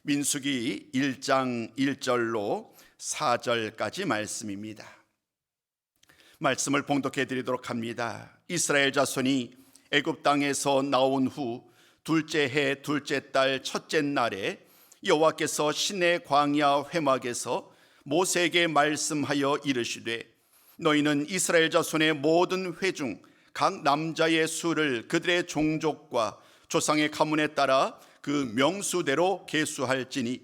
민수기 1장 1절로 4절까지 말씀입니다. 말씀을 봉독해 드리도록 합니다. 이스라엘 자손이 애굽 땅에서 나온 후 둘째 해 둘째 달 첫째 날에 여호와께서 시내 광야 회막에서 모세에게 말씀하여 이르시되, 너희는 이스라엘 자손의 모든 회 중 각 남자의 수를 그들의 종족과 조상의 가문에 따라 그 명수대로 계수할지니,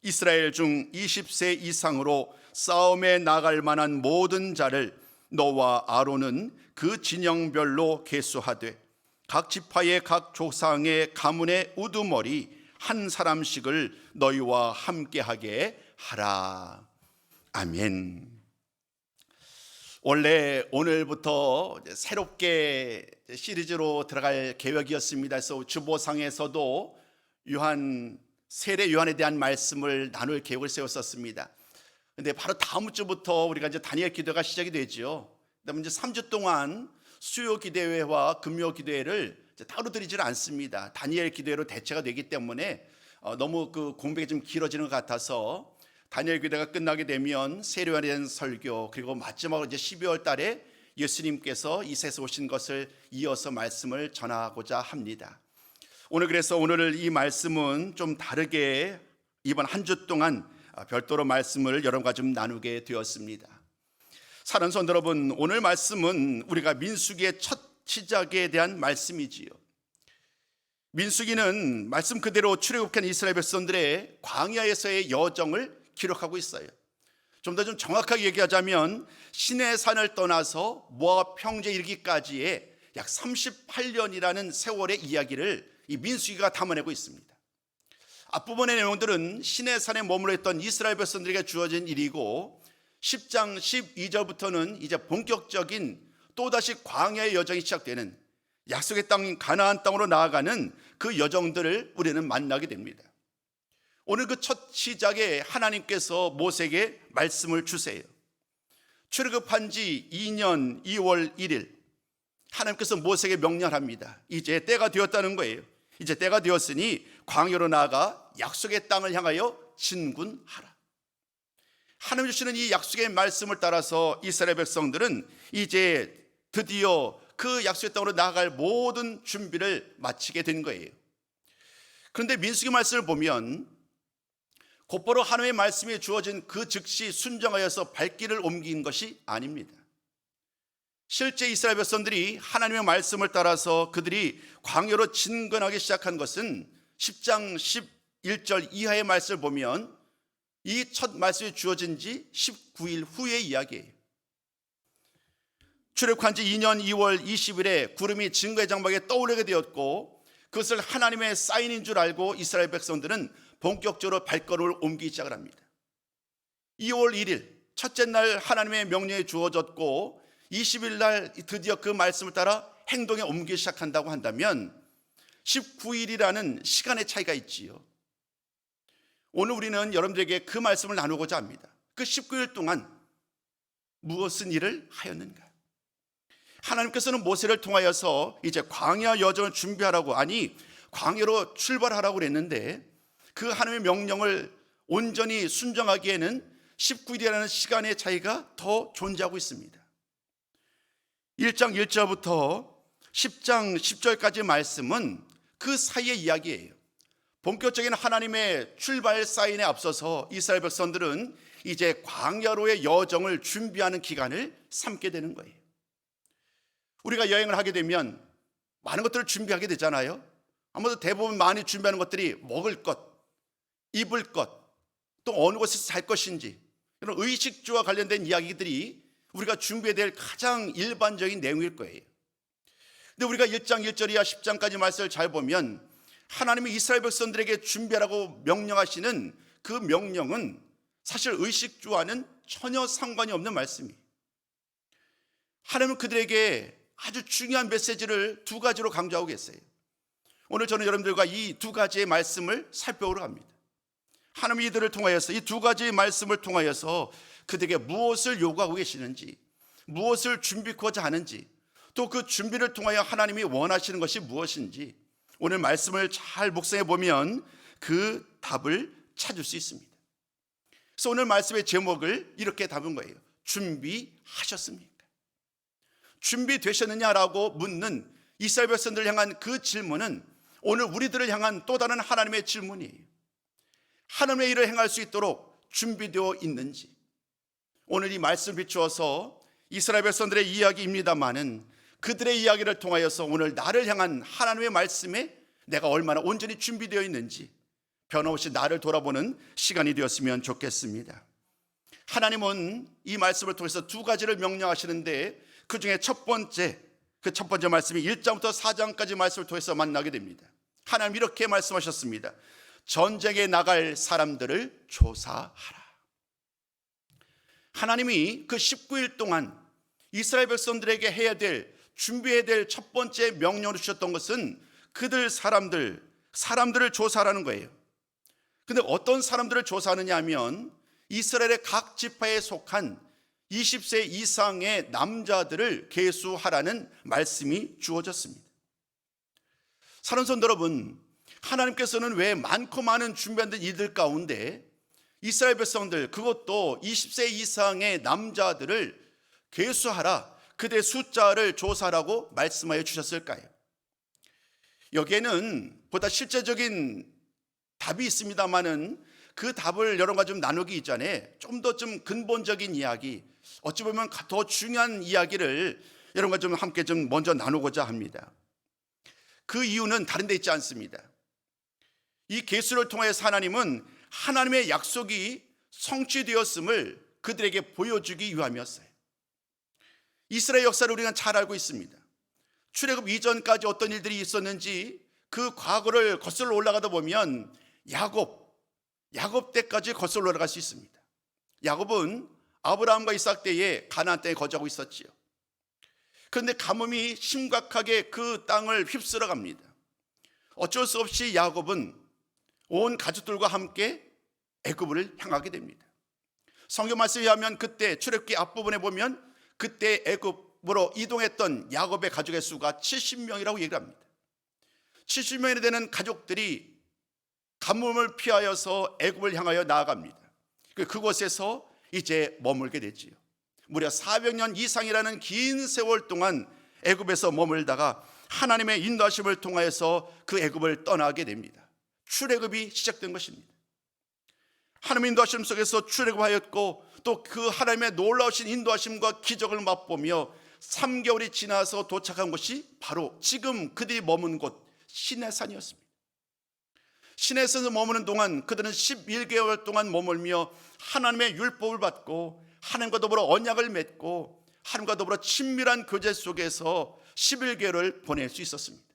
이스라엘 중 20세 이상으로 싸움에 나갈 만한 모든 자를 너와 아론은 그 진영별로 계수하되 각 지파의 각 조상의 가문의 우두머리 한 사람씩을 너희와 함께하게 하라. 아멘. 원래 오늘부터 새롭게 시리즈로 들어갈 계획이었습니다. 그래서 주보상에서도 세례 요한에 대한 말씀을 나눌 계획을 세웠었습니다. 근데 바로 다음 주부터 우리가 이제 다니엘 기도가 시작이 되죠. 그다음에 이제 3주 동안 수요 기도회와 금요 기도회를 따로 드리지는 않습니다. 다니엘 기도회로 대체가 되기 때문에 너무 그 공백이 좀 길어지는 것 같아서 다니엘 기도회가 끝나게 되면 세례 요한에 대한 설교, 그리고 마지막으로 이제 12월 달에 예수님께서 이 세상에 오신 것을 이어서 말씀을 전하고자 합니다. 오늘 이 말씀은 좀 다르게 이번 한 주 동안 별도로 말씀을 여러분과 좀 나누게 되었습니다. 사랑하는 성도 여러분, 오늘 말씀은 우리가 민수기의 첫 시작에 대한 말씀이지요. 민수기는 말씀 그대로 출애굽한 이스라엘 백성들의 광야에서의 여정을 기록하고 있어요. 좀 더 정확하게 얘기하자면 시내산을 떠나서 모압 평지에 이르기까지의 약 38년이라는 세월의 이야기를 이 민수기가 담아내고 있습니다. 앞부분의 내용들은 시내산에 머물러 있던 이스라엘 백성들에게 주어진 일이고, 10장 12절부터는 이제 본격적인 또다시 광야의 여정이 시작되는 약속의 땅인 가나안 땅으로 나아가는 그 여정들을 우리는 만나게 됩니다. 오늘 그 첫 시작에 하나님께서 모세에게 말씀을 주세요. 출애굽한 지 2년 2월 1일 하나님께서 모세에게 명령합니다. 이제 때가 되었다는 거예요. 이제 때가 되었으니 광야로 나아가 약속의 땅을 향하여 진군하라. 하나님 주시는 이 약속의 말씀을 따라서 이스라엘 백성들은 이제 드디어 그 약속의 땅으로 나아갈 모든 준비를 마치게 된 거예요. 그런데 민수기 말씀을 보면 곧바로 하나님의 말씀이 주어진 그 즉시 순종하여서 발길을 옮긴 것이 아닙니다. 실제 이스라엘 백성들이 하나님의 말씀을 따라서 그들이 광야로 진군하기 시작한 것은 10장 11절 이하의 말씀을 보면 이 첫 말씀이 주어진 지 19일 후의 이야기예요. 출애굽한 지 2년 2월 20일에 구름이 증거의 장막에 떠오르게 되었고, 그것을 하나님의 사인인 줄 알고 이스라엘 백성들은 본격적으로 발걸음을 옮기기 시작을 합니다. 2월 1일 첫째 날 하나님의 명령이 주어졌고, 20일 날 드디어 그 말씀을 따라 행동에 옮기기 시작한다고 한다면 19일이라는 시간의 차이가 있지요. 오늘 우리는 여러분들에게 그 말씀을 나누고자 합니다. 그 19일 동안 무엇은 일을 하였는가? 하나님께서는 모세를 통하여서 이제 광야 여정을 준비하라고, 아니 광야로 출발하라고 그랬는데 그 하나님의 명령을 온전히 순종하기에는 19일이라는 시간의 차이가 더 존재하고 있습니다. 1장 1절부터 10장 10절까지 말씀은 그 사이의 이야기예요. 본격적인 하나님의 출발 사인에 앞서서 이스라엘 백성들은 이제 광야로의 여정을 준비하는 기간을 삼게 되는 거예요. 우리가 여행을 하게 되면 많은 것들을 준비하게 되잖아요. 아무래도 대부분 많이 준비하는 것들이 먹을 것, 입을 것, 또 어느 곳에서 잘 것인지, 이런 의식주와 관련된 이야기들이 우리가 준비해야 될 가장 일반적인 내용일 거예요. 근데 우리가 1장 1절 이하 10장까지 말씀을 잘 보면 하나님이 이스라엘 백성들에게 준비하라고 명령하시는 그 명령은 사실 의식주와는 전혀 상관이 없는 말씀이에요. 하나님은 그들에게 아주 중요한 메시지를 두 가지로 강조하고 계세요. 오늘 저는 여러분들과 이 두 가지의 말씀을 살펴보러 갑니다. 하나님이 이들을 통하여서 이 두 가지의 말씀을 통하여서 그들에게 무엇을 요구하고 계시는지, 무엇을 준비하고자 하는지, 또 그 준비를 통하여 하나님이 원하시는 것이 무엇인지 오늘 말씀을 잘 묵상해 보면 그 답을 찾을 수 있습니다. 그래서 오늘 말씀의 제목을 이렇게 담은 거예요. 준비하셨습니까? 준비되셨느냐라고 묻는 이스라엘 백성들을 향한 그 질문은 오늘 우리들을 향한 또 다른 하나님의 질문이에요. 하나님의 일을 행할 수 있도록 준비되어 있는지. 오늘 이 말씀을 비추어서 이스라엘 백성들의 이야기입니다마는 그들의 이야기를 통하여서 오늘 나를 향한 하나님의 말씀에 내가 얼마나 온전히 준비되어 있는지 변함없이 나를 돌아보는 시간이 되었으면 좋겠습니다. 하나님은 이 말씀을 통해서 두 가지를 명령하시는데 그 중에 첫 번째 말씀이 1장부터 4장까지 말씀을 통해서 만나게 됩니다. 하나님 이렇게 말씀하셨습니다. 전쟁에 나갈 사람들을 조사하라. 하나님이 그 19일 동안 이스라엘 백성들에게 해야 될, 준비해야 될 첫 번째 명령을 주셨던 것은 그들 사람들을 조사하라는 거예요. 근데 어떤 사람들을 조사하느냐 하면 이스라엘의 각 지파에 속한 20세 이상의 남자들을 계수하라는 말씀이 주어졌습니다. 사랑하는 성도 여러분, 하나님께서는 왜 많고 많은 준비한 이들 가운데 이스라엘 백성들, 그것도 20세 이상의 남자들을 계수하라, 그들의 숫자를 조사하라고 말씀하여 주셨을까요? 여기에는 보다 실제적인 답이 있습니다만은 그 답을 여러 가지 좀 나누기 이전에 좀 더 근본적인 이야기, 어찌 보면 더 중요한 이야기를 여러 가지 좀 함께 먼저 나누고자 합니다. 그 이유는 다른 데 있지 않습니다. 이 계수를 통해서 하나님은 하나님의 약속이 성취되었음을 그들에게 보여주기 위함이었어요. 이스라엘 역사를 우리가 잘 알고 있습니다. 출애굽 이전까지 어떤 일들이 있었는지 그 과거를 거슬러 올라가다 보면 야곱 때까지 거슬러 올라갈 수 있습니다. 야곱은 아브라함과 이삭 때에 가나안 땅에 거주하고 있었지요. 그런데 가뭄이 심각하게 그 땅을 휩쓸어 갑니다. 어쩔 수 없이 야곱은 온 가족들과 함께 애굽을 향하게 됩니다. 성경 말씀에 의하면 그때 출애굽기 앞부분에 보면 그때 애굽으로 이동했던 야곱의 가족의 수가 70명이라고 얘기를 합니다. 70명이 되는 가족들이 가뭄을 피하여서 애굽을 향하여 나아갑니다. 그곳에서 이제 머물게 되지요. 무려 400년 이상이라는 긴 세월 동안 애굽에서 머물다가 하나님의 인도하심을 통하여서 그 애굽을 떠나게 됩니다. 출애굽이 시작된 것입니다. 하나님의 인도하심 속에서 출애굽하였고 또 그 하나님의 놀라우신 인도하심과 기적을 맛보며 3개월이 지나서 도착한 곳이 바로 지금 그들이 머문 곳 시내산이었습니다. 시내산에서 머무는 동안 그들은 11개월 동안 머물며 하나님의 율법을 받고 하나님과 더불어 언약을 맺고 하나님과 더불어 친밀한 교제 속에서 11개월을 보낼 수 있었습니다.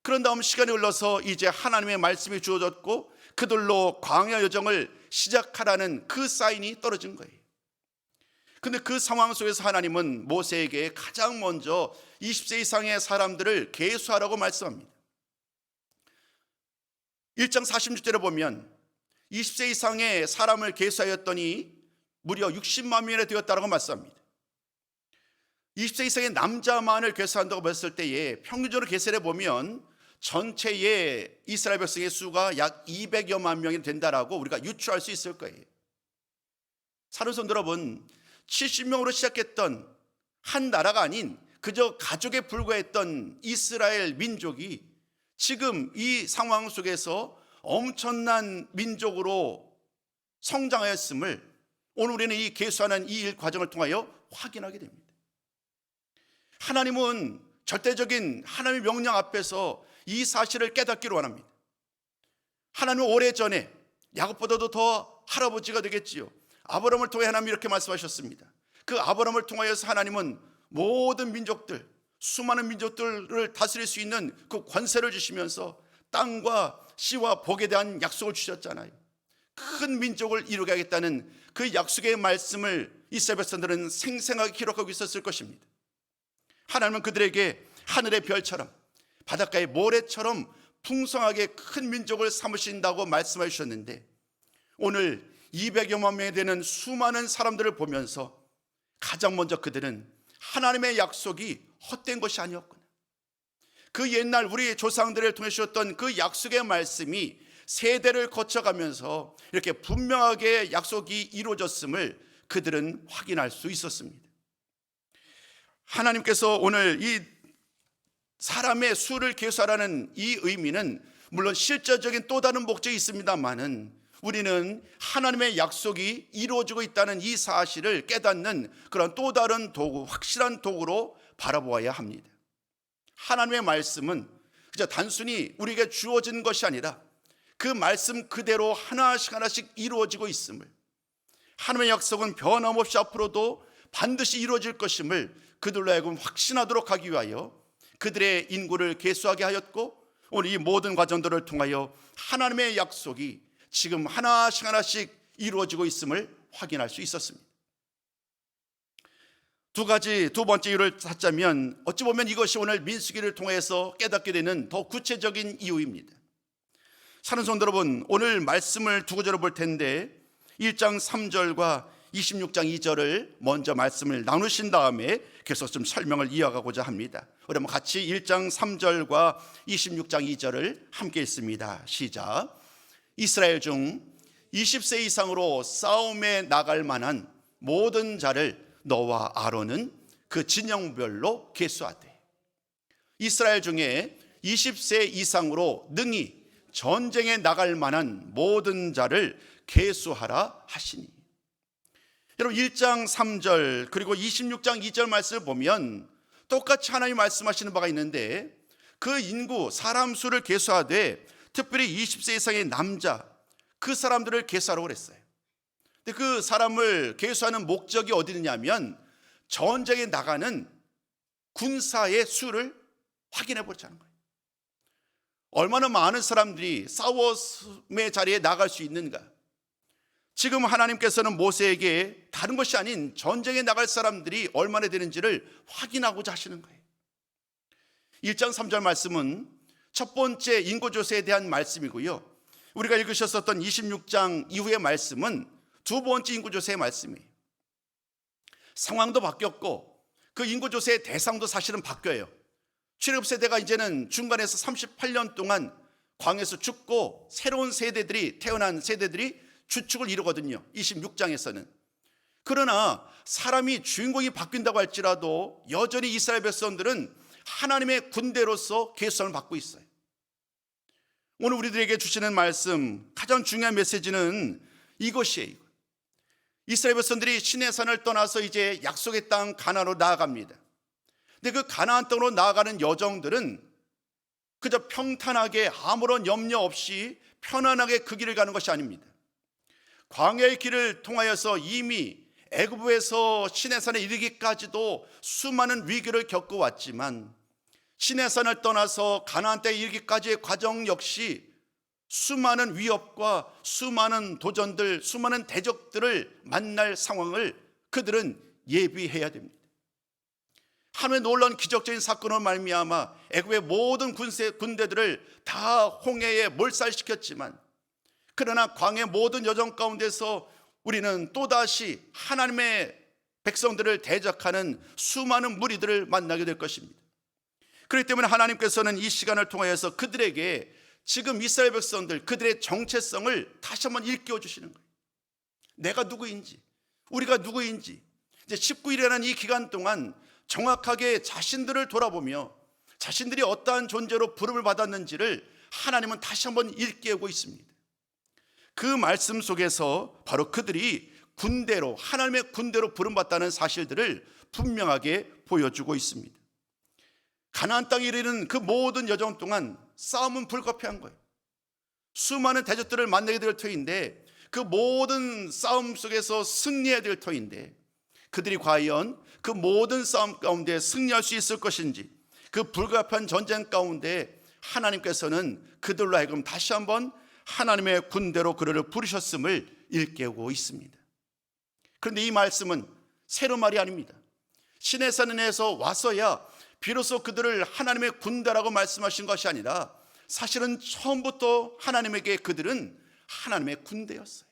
그런 다음 시간이 흘러서 이제 하나님의 말씀이 주어졌고 그들로 광야 여정을 시작하라는 그 사인이 떨어진 거예요. 근데 그 상황 속에서 하나님은 모세에게 가장 먼저 20세 이상의 사람들을 계수하라고 말씀합니다. 1장 46절에 보면 20세 이상의 사람을 계수하였더니 무려 60만 명이 되었다고 말씀합니다. 20세 이상의 남자만을 계수한다고 했을 때에 평균적으로 계산해 보면 전체의 이스라엘 백성의 수가 약 200여만 명이 된다라고 우리가 유추할 수 있을 거예요. 사랑하는 성도 여러분, 70명으로 시작했던 한 나라가 아닌 그저 가족에 불과했던 이스라엘 민족이 지금 이 상황 속에서 엄청난 민족으로 성장하였음을 오늘 우리는 이 계수하는 이 일 과정을 통하여 확인하게 됩니다. 하나님은 절대적인 하나님의 명령 앞에서 이 사실을 깨닫기를 원합니다. 하나님은 오래전에 야곱보다도 더 할아버지가 되겠지요. 아브라함을 통해 하나님이 이렇게 말씀하셨습니다. 그 아브라함을 통하여서 하나님은 모든 민족들, 수많은 민족들을 다스릴 수 있는 그 권세를 주시면서 땅과 씨와 복에 대한 약속을 주셨잖아요. 큰 민족을 이루게 하겠다는 그 약속의 말씀을 이스라엘 백성들은 생생하게 기록하고 있었을 것입니다. 하나님은 그들에게 하늘의 별처럼 바닷가의 모래처럼 풍성하게 큰 민족을 삼으신다고 말씀해 주셨는데 오늘 200여만 명이 되는 수많은 사람들을 보면서 가장 먼저 그들은 하나님의 약속이 헛된 것이 아니었구나, 그 옛날 우리 조상들을 통해 주셨던 그 약속의 말씀이 세대를 거쳐가면서 이렇게 분명하게 약속이 이루어졌음을 그들은 확인할 수 있었습니다. 하나님께서 오늘 이 사람의 수를 계수하라는 이 의미는 물론 실제적인 또 다른 목적이 있습니다만은 우리는 하나님의 약속이 이루어지고 있다는 이 사실을 깨닫는 그런 또 다른 도구, 확실한 도구로 바라보아야 합니다. 하나님의 말씀은 그저 단순히 우리에게 주어진 것이 아니라 그 말씀 그대로 하나씩 하나씩 이루어지고 있음을, 하나님의 약속은 변함없이 앞으로도 반드시 이루어질 것임을 그들로 하여금 확신하도록 하기 위하여 그들의 인구를 계수하게 하였고, 오늘 이 모든 과정들을 통하여 하나님의 약속이 지금 하나씩 하나씩 이루어지고 있음을 확인할 수 있었습니다. 두 번째 이유를 찾자면 어찌 보면 이것이 오늘 민수기를 통해서 깨닫게 되는 더 구체적인 이유입니다. 사는 성도 여러분, 오늘 말씀을 두 구절을 볼 텐데 1장 3절과 26장 2절을 먼저 말씀을 나누신 다음에 계속 좀 설명을 이어가고자 합니다. 우리 한번 같이 1장 3절과 26장 2절을 함께 읽습니다. 시작. 이스라엘 중 20세 이상으로 싸움에 나갈 만한 모든 자를 너와 아론은 그 진영별로 계수하되, 이스라엘 중에 20세 이상으로 능히 전쟁에 나갈 만한 모든 자를 계수하라 하시니. 여러분 1장 3절 그리고 26장 2절 말씀을 보면 똑같이 하나님이 말씀하시는 바가 있는데, 그 인구 사람 수를 계수하되 특별히 20세 이상의 남자 그 사람들을 계수하라고 그랬어요. 근데 그 사람을 계수하는 목적이 어디 있냐면 전쟁에 나가는 군사의 수를 확인해 보자는 거예요. 얼마나 많은 사람들이 싸움의 자리에 나갈 수 있는가. 지금 하나님께서는 모세에게 다른 것이 아닌 전쟁에 나갈 사람들이 얼마나 되는지를 확인하고자 하시는 거예요. 1장 3절 말씀은 첫 번째 인구조사에 대한 말씀이고요, 우리가 읽으셨었던 26장 이후의 말씀은 두 번째 인구조사의 말씀이에요. 상황도 바뀌었고 그 인구조사의 대상도 사실은 바뀌어요. 출애굽세대가 이제는 중간에서 38년 동안 광야에서 죽고 새로운 세대들이, 태어난 세대들이 주축을 이루거든요, 26장에서는. 그러나 사람이 주인공이 바뀐다고 할지라도 여전히 이스라엘 백성들은 하나님의 군대로서 계수함을 받고 있어요. 오늘 우리들에게 주시는 말씀 가장 중요한 메시지는 이것이에요. 이스라엘 백성들이 시내산을 떠나서 이제 약속의 땅 가나안으로 나아갑니다. 근데 그 가나안 땅으로 나아가는 여정들은 그저 평탄하게 아무런 염려 없이 편안하게 그 길을 가는 것이 아닙니다. 광야의 길을 통하여서 이미 애굽에서 시내산에 이르기까지도 수많은 위기를 겪어왔지만, 시내산을 떠나서 가나안 땅에 이르기까지의 과정 역시 수많은 위협과 수많은 도전들, 수많은 대적들을 만날 상황을 그들은 예비해야 됩니다. 하나님의 놀라운 기적적인 사건으로 말미암아 애굽의 모든 군대들을 다 홍해에 몰살시켰지만, 그러나 광야의 모든 여정 가운데서 우리는 또다시 하나님의 백성들을 대적하는 수많은 무리들을 만나게 될 것입니다. 그렇기 때문에 하나님께서는 이 시간을 통하여서 그들에게 지금 이스라엘 백성들, 그들의 정체성을 다시 한번 일깨워 주시는 거예요. 내가 누구인지, 우리가 누구인지, 이제 19일이라는 이 기간 동안 정확하게 자신들을 돌아보며 자신들이 어떠한 존재로 부름을 받았는지를 하나님은 다시 한번 일깨우고 있습니다. 그 말씀 속에서 바로 그들이 군대로, 하나님의 군대로 부름받다는 사실들을 분명하게 보여주고 있습니다. 가나안 땅에 이르는 그 모든 여정 동안 싸움은 불가피한 거예요. 수많은 대적들을 만나게 될 터인데, 그 모든 싸움 속에서 승리해야 될 터인데, 그들이 과연 그 모든 싸움 가운데 승리할 수 있을 것인지, 그 불가피한 전쟁 가운데 하나님께서는 그들로 하여금 다시 한번 하나님의 군대로 그들을 부르셨음을 일깨우고 있습니다. 그런데 이 말씀은 새로운 말이 아닙니다. 시내산에서 와서야 비로소 그들을 하나님의 군대라고 말씀하신 것이 아니라, 사실은 처음부터 하나님에게 그들은 하나님의 군대였어요.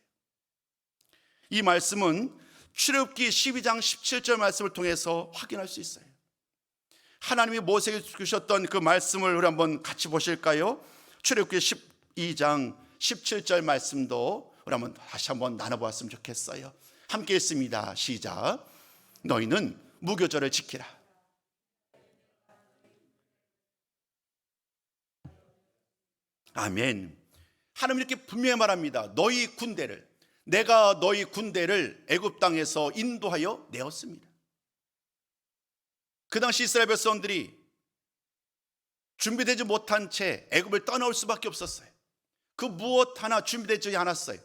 이 말씀은 출애굽기 12장 17절 말씀을 통해서 확인할 수 있어요. 하나님이 모세에게 주셨던 그 말씀을 우리 한번 같이 보실까요? 출애굽기 12장 17절 말씀도 우리 한번 다시 한번 나눠보았으면 좋겠어요. 함께 읽습니다. 시작. 너희는 무교절을 지키라. 아멘. 하나님 이렇게 분명히 말합니다. 너희 군대를, 내가 너희 군대를 애굽 땅에서 인도하여 내었습니다. 그 당시 이스라엘 백성들이 준비되지 못한 채 애굽을 떠나올 수밖에 없었어요. 그 무엇 하나 준비되지 않았어요.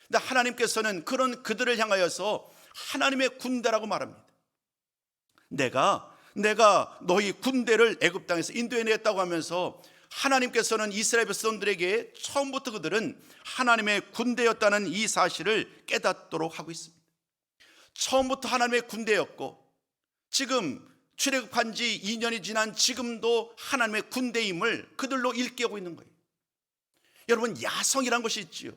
근데 하나님께서는 그런 그들을 향하여서 하나님의 군대라고 말합니다. 내가 너희 군대를 애굽 땅에서 인도해냈다고 하면서 하나님께서는 이스라엘 백성들에게 처음부터 그들은 하나님의 군대였다는 이 사실을 깨닫도록 하고 있습니다. 처음부터 하나님의 군대였고 지금 출애굽한 지 2년이 지난 지금도 하나님의 군대임을 그들로 일깨우고 있는 거예요. 여러분, 야성이란 것이 있지요.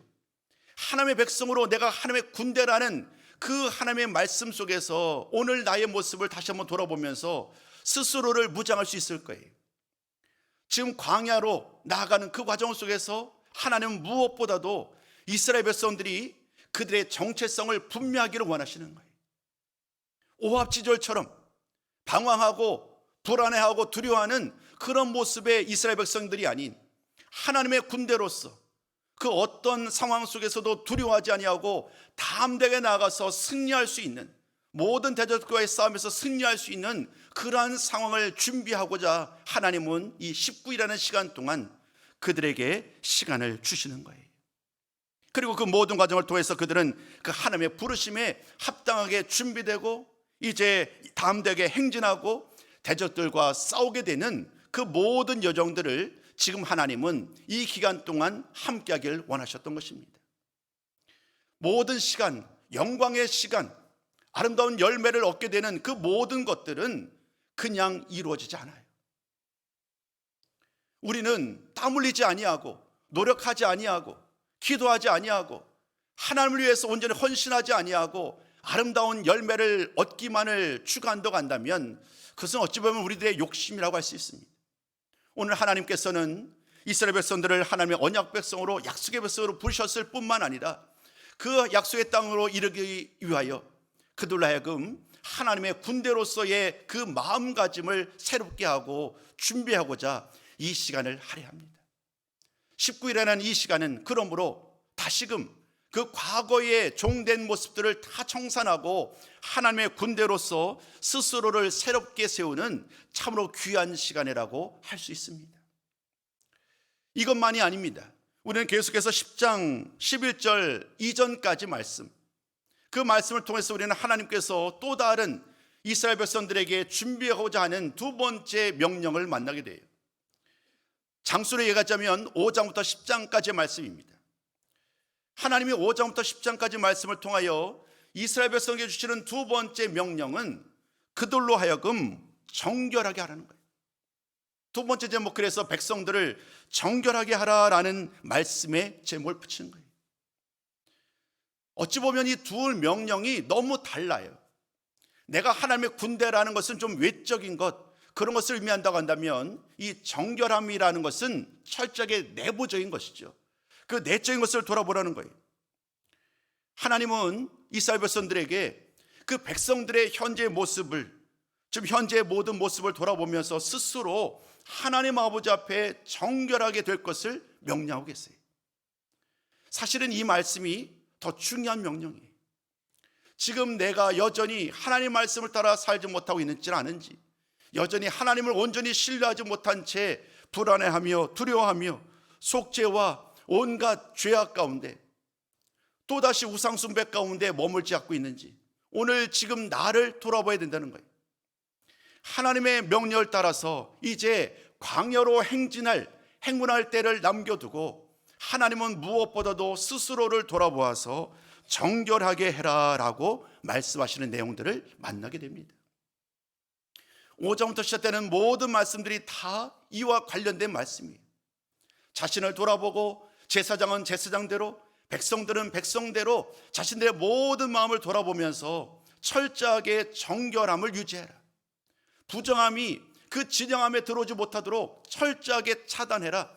하나님의 백성으로 내가 하나님의 군대라는 그 하나님의 말씀 속에서 오늘 나의 모습을 다시 한번 돌아보면서 스스로를 무장할 수 있을 거예요. 지금 광야로 나아가는 그 과정 속에서 하나님은 무엇보다도 이스라엘 백성들이 그들의 정체성을 분명하기를 원하시는 거예요. 오합지졸처럼 방황하고 불안해하고 두려워하는 그런 모습의 이스라엘 백성들이 아닌 하나님의 군대로서 그 어떤 상황 속에서도 두려워하지 아니하고 담대하게 나아가서 승리할 수 있는, 모든 대적과의 싸움에서 승리할 수 있는 그러한 상황을 준비하고자 하나님은 이 19일이라는 시간 동안 그들에게 시간을 주시는 거예요. 그리고 그 모든 과정을 통해서 그들은 그 하나님의 부르심에 합당하게 준비되고 이제 담대하게 행진하고 대적들과 싸우게 되는 그 모든 여정들을 지금 하나님은 이 기간 동안 함께 하길 원하셨던 것입니다. 모든 시간, 영광의 시간, 아름다운 열매를 얻게 되는 그 모든 것들은 그냥 이루어지지 않아요. 우리는 땀 흘리지 아니하고 노력하지 아니하고 기도하지 아니하고 하나님을 위해서 온전히 헌신하지 아니하고 아름다운 열매를 얻기만을 추구한다고 한다면 그것은 어찌 보면 우리들의 욕심이라고 할 수 있습니다. 오늘 하나님께서는 이스라엘 백성들을 하나님의 언약 백성으로, 약속의 백성으로 부르셨을 뿐만 아니라 그 약속의 땅으로 이르기 위하여 그들로 하여금 하나님의 군대로서의 그 마음가짐을 새롭게 하고 준비하고자 이 시간을 할애합니다. 19일이라는 이 시간은 그러므로 다시금 그 과거의 종된 모습들을 다 청산하고 하나님의 군대로서 스스로를 새롭게 세우는 참으로 귀한 시간이라고 할 수 있습니다. 이것만이 아닙니다. 우리는 계속해서 10장 11절 이전까지 말씀, 그 말씀을 통해서 우리는 하나님께서 또 다른 이스라엘 백성들에게 준비하고자 하는 두 번째 명령을 만나게 돼요. 장수로 얘기하자면 5장부터 10장까지의 말씀입니다. 하나님이 5장부터 10장까지 말씀을 통하여 이스라엘 백성에게 주시는 두 번째 명령은 그들로 하여금 정결하게 하라는 거예요. 두 번째 제목, 그래서 백성들을 정결하게 하라라는 말씀에 제목을 붙이는 거예요. 어찌 보면 이 두 명령이 너무 달라요. 내가 하나님의 군대라는 것은 좀 외적인 것, 그런 것을 의미한다고 한다면 이 정결함이라는 것은 철저하게 내부적인 것이죠. 그 내적인 것을 돌아보라는 거예요. 하나님은 이스라엘 백성들에게 그 백성들의 현재의 모습을, 지금 현재의 모든 모습을 돌아보면서 스스로 하나님 아버지 앞에 정결하게 될 것을 명령하고 계세요. 사실은 이 말씀이 더 중요한 명령이에요. 지금 내가 여전히 하나님 말씀을 따라 살지 못하고 있는지 아는지, 여전히 하나님을 온전히 신뢰하지 못한 채 불안해하며 두려워하며 속죄와 온갖 죄악 가운데 또다시 우상숭배 가운데 머물지 않고 있는지 오늘 지금 나를 돌아봐야 된다는 거예요. 하나님의 명령을 따라서 이제 광야로 행군할 때를 남겨두고 하나님은 무엇보다도 스스로를 돌아보아서 정결하게 해라라고 말씀하시는 내용들을 만나게 됩니다. 5장부터 시작되는 모든 말씀들이 다 이와 관련된 말씀이에요. 자신을 돌아보고 제사장은 제사장대로, 백성들은 백성대로 자신들의 모든 마음을 돌아보면서 철저하게 정결함을 유지해라. 부정함이 그 진영함에 들어오지 못하도록 철저하게 차단해라.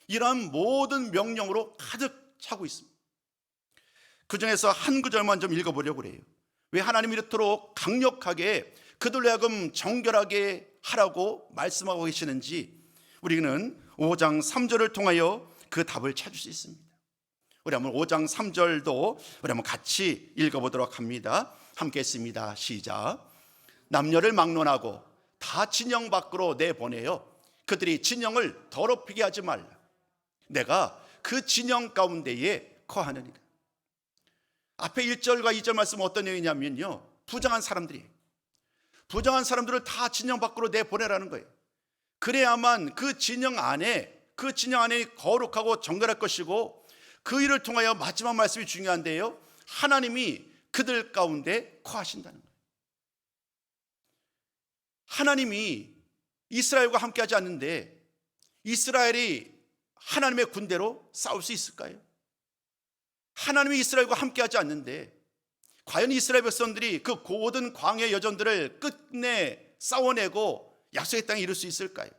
이러한 모든 명령으로 가득 차고 있습니다. 그 중에서 한 구절만 좀 읽어보려고 그래요. 왜 하나님이 이렇도록 강력하게 그들로 하여금 정결하게 하라고 말씀하고 계시는지 우리는 5장 3절을 통하여 그 답을 찾을 수 있습니다. 우리 한번 5장 3절도 우리 한번 같이 읽어보도록 합니다. 함께 했습니다. 시작. 남녀를 막론하고 다 진영 밖으로 내보내어 그들이 진영을 더럽히게 하지 말라. 내가 그 진영 가운데에 거하느니라. 앞에 1절과 2절 말씀은 어떤 내용이냐면요, 부정한 사람들을 다 진영 밖으로 내보내라는 거예요. 그래야만 그 진영 안에 거룩하고 정결할 것이고, 그 일을 통하여 마지막 말씀이 중요한데요, 하나님이 그들 가운데 거하신다는 거예요. 하나님이 이스라엘과 함께하지 않는데 이스라엘이 하나님의 군대로 싸울 수 있을까요? 하나님이 이스라엘과 함께하지 않는데 과연 이스라엘 백성들이 그 고든 광야 여정들을 끝내 싸워내고 약속의 땅에 이룰 수 있을까요?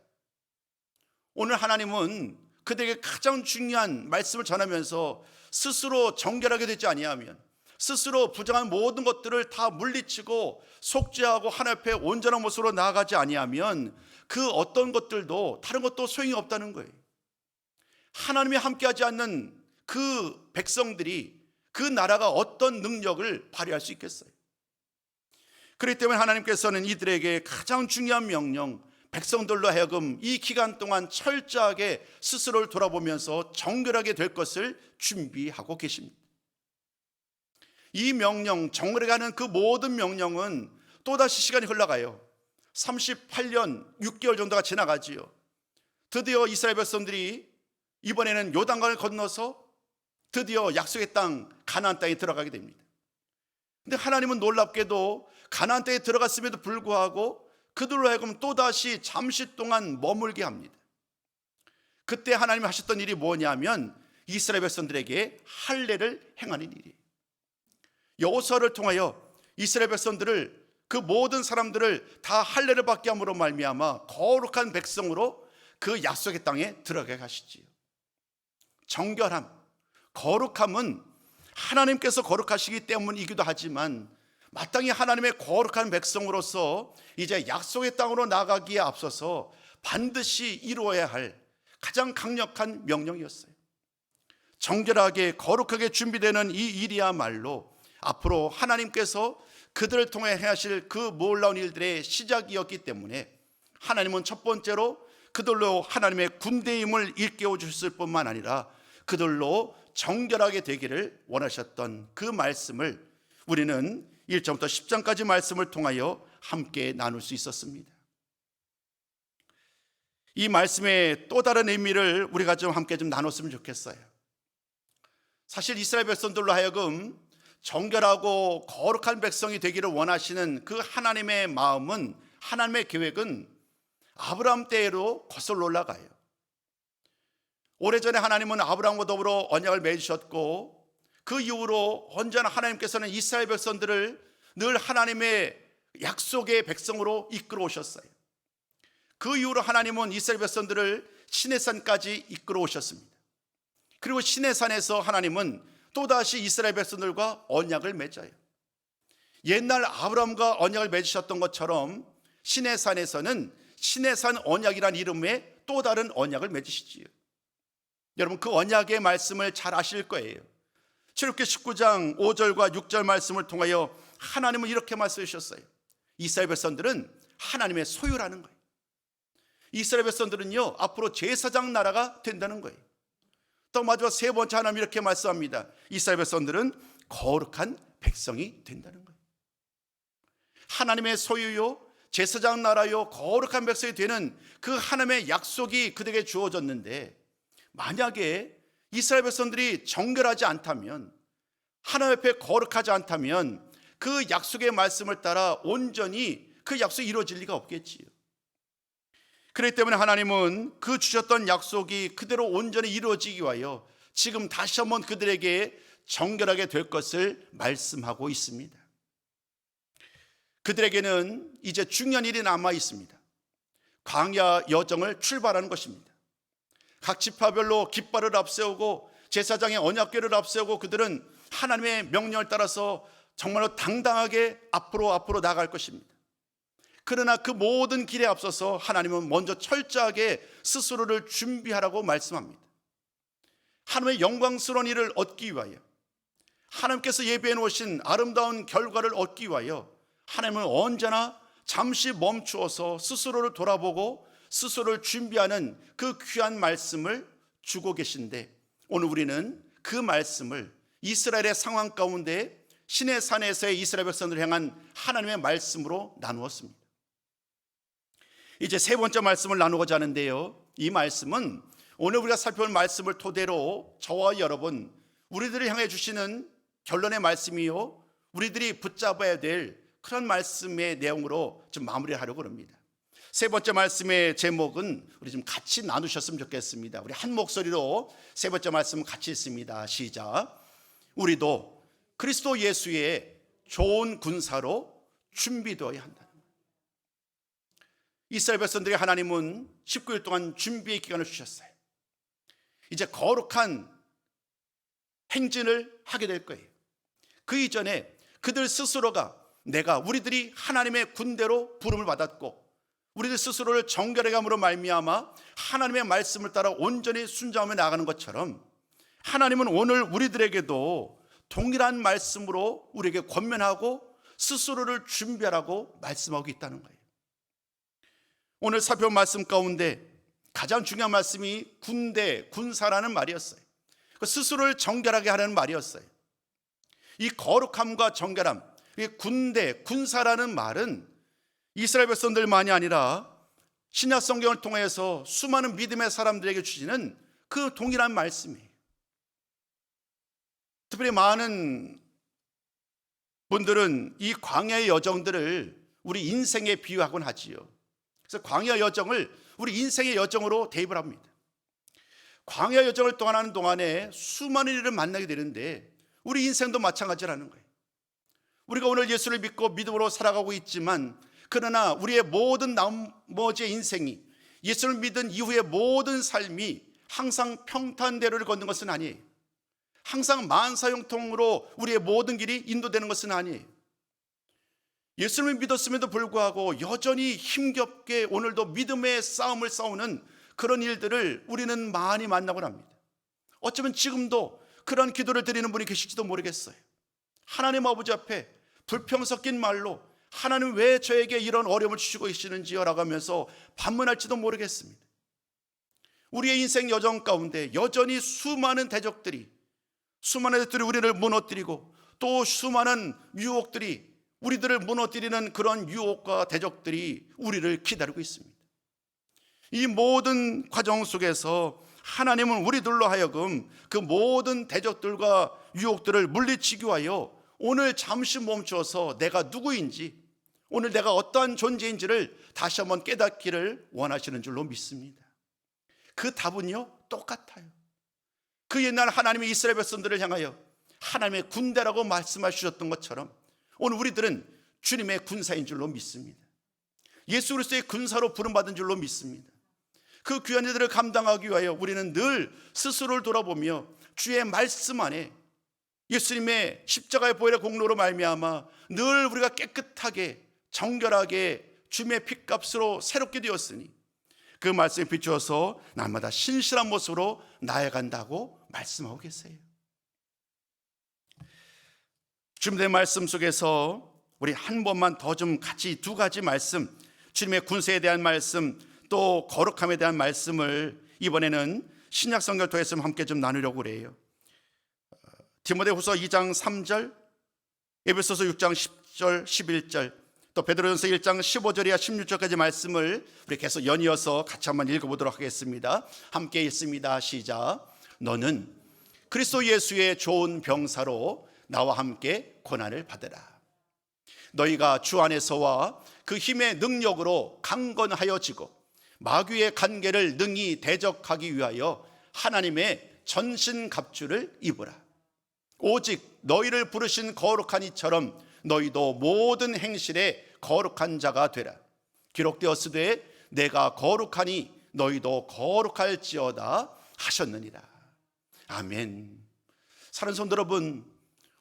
오늘 하나님은 그들에게 가장 중요한 말씀을 전하면서 스스로 정결하게 되지 아니하면, 스스로 부정한 모든 것들을 다 물리치고 속죄하고 하나님 앞에 온전한 모습으로 나아가지 아니하면 그 어떤 것들도 다른 것도 소용이 없다는 거예요. 하나님이 함께하지 않는 그 백성들이, 그 나라가 어떤 능력을 발휘할 수 있겠어요? 그렇기 때문에 하나님께서는 이들에게 가장 중요한 명령, 백성들로 하여금 이 기간 동안 철저하게 스스로를 돌아보면서 정결하게 될 것을 준비하고 계십니다. 이 명령, 정결하게 하는 그 모든 명령은 또다시 시간이 흘러가요. 38년 6개월 정도가 지나가지요. 드디어 이스라엘 백성들이 이번에는 요단강을 건너서 드디어 약속의 땅, 가나안 땅에 들어가게 됩니다. 근데 하나님은 놀랍게도 가나안 땅에 들어갔음에도 불구하고 그들로 하여금 또다시 잠시 동안 머물게 합니다. 그때 하나님이 하셨던 일이 뭐냐면 이스라엘 백성들에게 할례를 행하는 일이에요. 여호수아를 통하여 이스라엘 백성들을, 그 모든 사람들을 다 할례를 받게 함으로 말미암아 거룩한 백성으로 그 약속의 땅에 들어가게 하시지요. 정결함, 거룩함은 하나님께서 거룩하시기 때문이기도 하지만 마땅히 하나님의 거룩한 백성으로서 이제 약속의 땅으로 나가기에 앞서서 반드시 이루어야 할 가장 강력한 명령이었어요. 정결하게 거룩하게 준비되는 이 일이야말로 앞으로 하나님께서 그들을 통해 행하실 그 놀라운 일들의 시작이었기 때문에 하나님은 첫 번째로 그들로 하나님의 군대임을 일깨워 주셨을 뿐만 아니라 그들로 정결하게 되기를 원하셨던 그 말씀을 우리는 1장부터 10장까지 말씀을 통하여 함께 나눌 수 있었습니다. 이 말씀의 또 다른 의미를 우리가 좀 함께 좀 나눴으면 좋겠어요. 사실 이스라엘 백성들로 하여금 정결하고 거룩한 백성이 되기를 원하시는 그 하나님의 마음은, 하나님의 계획은 아브라함 때로 거슬러 올라가요. 오래전에 하나님은 아브라함과 더불어 언약을 맺으셨고 그 이후로 언제나 하나님께서는 이스라엘 백성들을 늘 하나님의 약속의 백성으로 이끌어 오셨어요. 그 이후로 하나님은 이스라엘 백성들을 시내산까지 이끌어 오셨습니다. 그리고 시내산에서 하나님은 또다시 이스라엘 백성들과 언약을 맺어요. 옛날 아브라함과 언약을 맺으셨던 것처럼 시내산에서는 시내산 언약이라는 이름의 또 다른 언약을 맺으시지요. 여러분, 그 언약의 말씀을 잘 아실 거예요. 출애굽기 19장 5절과 6절 말씀을 통하여 하나님은 이렇게 말씀해 주셨어요. 이스라엘 백성들은 하나님의 소유라는 거예요. 이스라엘 백성들은요, 앞으로 제사장 나라가 된다는 거예요. 또 마지막 세 번째 하나님 이렇게 말씀합니다. 이스라엘 백성들은 거룩한 백성이 된다는 거예요. 하나님의 소유요, 제사장 나라요, 거룩한 백성이 되는 그 하나님의 약속이 그들에게 주어졌는데, 만약에 이스라엘 백성들이 정결하지 않다면, 하나님 앞에 거룩하지 않다면 그 약속의 말씀을 따라 온전히 그 약속이 이루어질 리가 없겠지요. 그렇기 때문에 하나님은 그 주셨던 약속이 그대로 온전히 이루어지기 위하여 지금 다시 한번 그들에게 정결하게 될 것을 말씀하고 있습니다. 그들에게는 이제 중요한 일이 남아 있습니다. 광야 여정을 출발하는 것입니다. 각 지파별로 깃발을 앞세우고 제사장의 언약궤를 앞세우고 그들은 하나님의 명령을 따라서 정말로 당당하게 앞으로 나아갈 것입니다. 그러나 그 모든 길에 앞서서 하나님은 먼저 철저하게 스스로를 준비하라고 말씀합니다. 하나님의 영광스러운 일을 얻기 위하여, 하나님께서 예비해 놓으신 아름다운 결과를 얻기 위하여 하나님은 언제나 잠시 멈추어서 스스로를 돌아보고 스스로를 준비하는 그 귀한 말씀을 주고 계신데, 오늘 우리는 그 말씀을 이스라엘의 상황 가운데 시내 산에서의 이스라엘 백성들을 향한 하나님의 말씀으로 나누었습니다. 이제 세 번째 말씀을 나누고자 하는데요, 이 말씀은 오늘 우리가 살펴볼 말씀을 토대로 저와 여러분, 우리들을 향해 주시는 결론의 말씀이요, 우리들이 붙잡아야 될 그런 말씀의 내용으로 좀 마무리하려고 합니다. 세 번째 말씀의 제목은 우리 좀 같이 나누셨으면 좋겠습니다. 우리 한 목소리로 세 번째 말씀 같이 읽습니다. 시작. 우리도 그리스도 예수의 좋은 군사로 준비되어야 한다는 거예요. 이스라엘 백성들이 하나님은 19일 동안 준비의 기간을 주셨어요. 이제 거룩한 행진을 하게 될 거예요. 그 이전에 그들 스스로가 우리들이 하나님의 군대로 부름을 받았고, 우리들 스스로를 정결하게 함으로 말미암아 하나님의 말씀을 따라 온전히 순종하며 나가는 것처럼, 하나님은 오늘 우리들에게도 동일한 말씀으로 우리에게 권면하고 스스로를 준비하라고 말씀하고 있다는 거예요. 오늘 살펴본 말씀 가운데 가장 중요한 말씀이 군사라는 말이었어요. 스스로를 정결하게 하라는 말이었어요. 이 거룩함과 정결함, 이 군사라는 말은 이스라엘 백성들만이 아니라 신약 성경을 통해서 수많은 믿음의 사람들에게 주시는 그 동일한 말씀이에요. 특별히 많은 분들은 이 광야의 여정들을 우리 인생에 비유하곤 하지요. 그래서 광야 여정을 우리 인생의 여정으로 대입을 합니다. 광야 여정을 떠나는 동안에 수많은 일을 만나게 되는데 우리 인생도 마찬가지라는 거예요. 우리가 오늘 예수를 믿고 믿음으로 살아가고 있지만, 그러나 우리의 모든 나머지의 인생이, 예수를 믿은 이후의 모든 삶이 항상 평탄대로를 걷는 것은 아니에요. 항상 만사형통으로 우리의 모든 길이 인도되는 것은 아니에요. 예수를 믿었음에도 불구하고 여전히 힘겹게 오늘도 믿음의 싸움을 싸우는 그런 일들을 우리는 많이 만나곤 합니다. 어쩌면 지금도 그런 기도를 드리는 분이 계실지도 모르겠어요. 하나님 아버지 앞에 불평 섞인 말로 하나님 왜 저에게 이런 어려움을 주시고 계시는지요? 라고 하면서 반문할지도 모르겠습니다. 우리의 인생 여정 가운데 여전히 수많은 대적들이 우리를 무너뜨리고, 또 수많은 유혹들이 우리들을 무너뜨리는 그런 유혹과 대적들이 우리를 기다리고 있습니다. 이 모든 과정 속에서 하나님은 우리들로 하여금 그 모든 대적들과 유혹들을 물리치기 위하여 오늘 잠시 멈춰서 내가 누구인지, 오늘 내가 어떠한 존재인지를 다시 한번 깨닫기를 원하시는 줄로 믿습니다. 그 답은요, 똑같아요. 그 옛날 하나님의 이스라엘 백성들을 향하여 하나님의 군대라고 말씀하셨던 것처럼 오늘 우리들은 주님의 군사인 줄로 믿습니다. 예수 그리스도의 군사로 부름받은 줄로 믿습니다. 그 귀한 일들을 감당하기 위하여 우리는 늘 스스로를 돌아보며 주의 말씀 안에 예수님의 십자가의 보혈의 공로로 말미암아 늘 우리가 깨끗하게 정결하게 주님의 핏값으로 새롭게 되었으니 그 말씀에 비추어서 날마다 신실한 모습으로 나아간다고 말씀하고 계세요. 주님의 말씀 속에서 우리 한 번만 더 좀 같이 두 가지 말씀, 주님의 군세에 대한 말씀, 또 거룩함에 대한 말씀을 이번에는 신약 성경을 통해서 함께 좀 나누려고 그래요. 디모데후서 2장 3절, 에베소서 6장 10절, 11절, 또 베드로전서 1장 15절이야 16절까지 말씀을 우리 계속 연이어서 같이 한번 읽어보도록 하겠습니다. 함께 읽습니다. 시작. 너는 그리스도 예수의 좋은 병사로 나와 함께 고난을 받으라. 너희가 주 안에서와 그 힘의 능력으로 강건하여지고 마귀의 간계를 능히 대적하기 위하여 하나님의 전신갑주를 입으라. 오직 너희를 부르신 거룩한 이처럼 너희도 모든 행실에 거룩한 자가 되라. 기록되었으되 내가 거룩하니 너희도 거룩할지어다 하셨느니라. 아멘. 사랑하는 성도 여러분,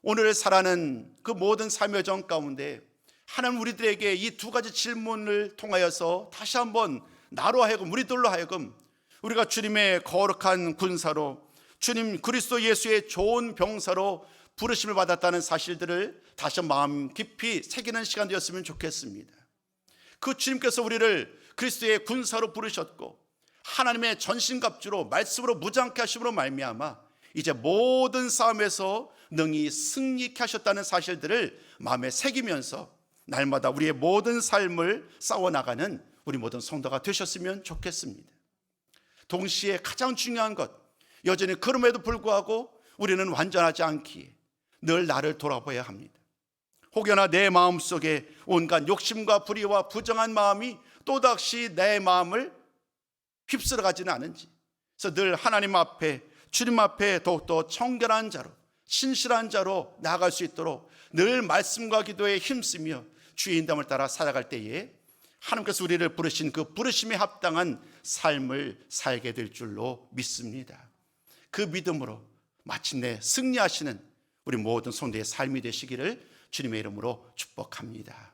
오늘 살아가는 그 모든 삶의 여정 가운데 하나님 우리들에게 이 두 가지 질문을 통하여서 다시 한번 나로 하여금, 우리들로 하여금 우리가 주님의 거룩한 군사로, 주님 그리스도 예수의 좋은 병사로 부르심을 받았다는 사실들을 다시 마음 깊이 새기는 시간 되었으면 좋겠습니다. 그 주님께서 우리를 그리스도의 군사로 부르셨고 하나님의 전신갑주로 말씀으로 무장케 하심으로 말미암아 이제 모든 싸움에서 능히 승리케 하셨다는 사실들을 마음에 새기면서 날마다 우리의 모든 삶을 싸워나가는 우리 모든 성도가 되셨으면 좋겠습니다. 동시에 가장 중요한 것, 여전히 그럼에도 불구하고 우리는 완전하지 않기에 늘 나를 돌아봐야 합니다. 혹여나 내 마음속에 온갖 욕심과 불의와 부정한 마음이 또다시 내 마음을 휩쓸어가지는 않은지, 그래서 늘 하나님 앞에, 주님 앞에 더욱더 청결한 자로, 신실한 자로 나아갈 수 있도록 늘 말씀과 기도에 힘쓰며 주의 인도함을 따라 살아갈 때에 하나님께서 우리를 부르신 그 부르심에 합당한 삶을 살게 될 줄로 믿습니다. 그 믿음으로 마침내 승리하시는 우리 모든 성도의 삶이 되시기를 주님의 이름으로 축복합니다.